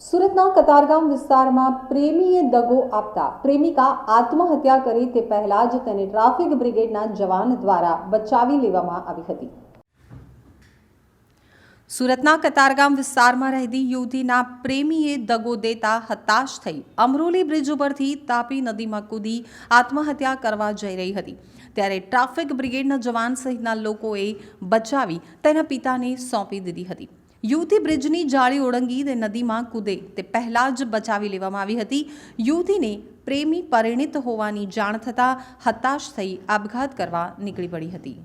સુરતના કતારગામ વિસ્તારમાં પ્રેમીએ દગો આપતા પ્રેમિકા આત્મહત્યા કરી તે પહેલા જ તેને ટ્રાફિક બ્રિગેડના જવાન દ્વારા બચાવી લેવામાં આવી હતી। સુરતના કતારગામ વિસ્તારમાં રહેતી યુવતીના પ્રેમીએ દગો દેતા હતાશ થઈ અમરોલી બ્રિજ ઉપરથી તાપી નદીમાં કૂદી આત્મહત્યા કરવા જઈ રહી હતી ત્યારે ટ્રાફિક બ્રિગેડના જવાન સહિતના લોકોએ બચાવી તેના પિતાને સોંપી દીધી હતી। યુવતી બ્રિજની જાળી ઓળંગી તે નદીમાં કૂદે તે પહેલા જ બચાવી લેવામાં આવી હતી। યુવતીને પ્રેમી પરિણીત હોવાની જાણ થતાં હતાશ થઈ આપઘાત કરવા નીકળી પડી હતી।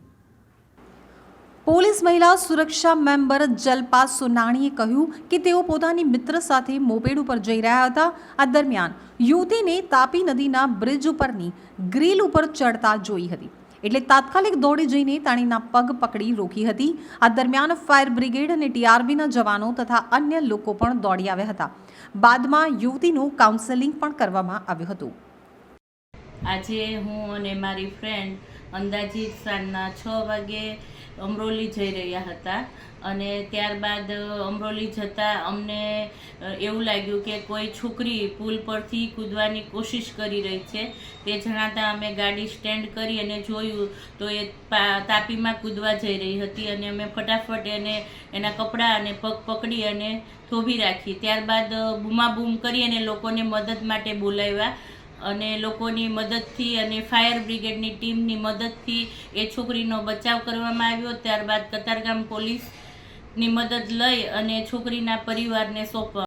પોલીસ મહિલા સુરક્ષા મેમ્બર જલ્પા સોનાણીએ કહ્યું કે તેઓ પોતાની મિત્ર સાથે મોપેડ ઉપર જઈ રહ્યા હતા। આ દરમિયાન યુવતીને તાપી નદીના બ્રિજ ઉપરની ગ્રીલ ઉપર ચડતા જોઈ હતી એટલે તાત્કાલિક દોડી જઈને તેણીના પગ પકડી રોકી હતી। આ દરમિયાન ફાયર બ્રિગેડ અને ટીઆરબીના જવાનો તથા અન્ય લોકો પણ દોડી આવ્યા હતા। બાદમાં યુવતીનું કાઉન્સેલિંગ પણ કરવામાં આવ્યું હતું। આજે હું અને મારી ફ્રેન્ડ અંદાજિત સાંજના 6 વાગે અમરોલી જઈ રહ્યા હતા અને ત્યારબાદ અમરોલી જતાં અમને એવું લાગ્યું કે કોઈ છોકરી પુલ પરથી કૂદવાની કોશિશ કરી રહી છે। તે જણાતા અમે ગાડી સ્ટેન્ડ કરી અને જોયું તો એ તાપીમાં કૂદવા જઈ રહી હતી અને અમે ફટાફટ એના કપડાં અને પગ પકડી અને થોભી રાખી। ત્યારબાદ બૂમાબૂમ કરી અને લોકોને મદદ માટે બોલાવ્યા અને લોકોની મદદથી અને ફાયર બ્રિગેડની ટીમની મદદથી એ છોકરીનો બચાવ કરવામાં આવ્યો। ત્યારબાદ કતારગામ પોલીસની મદદ લઈ અને છોકરીના પરિવારને સોંપવા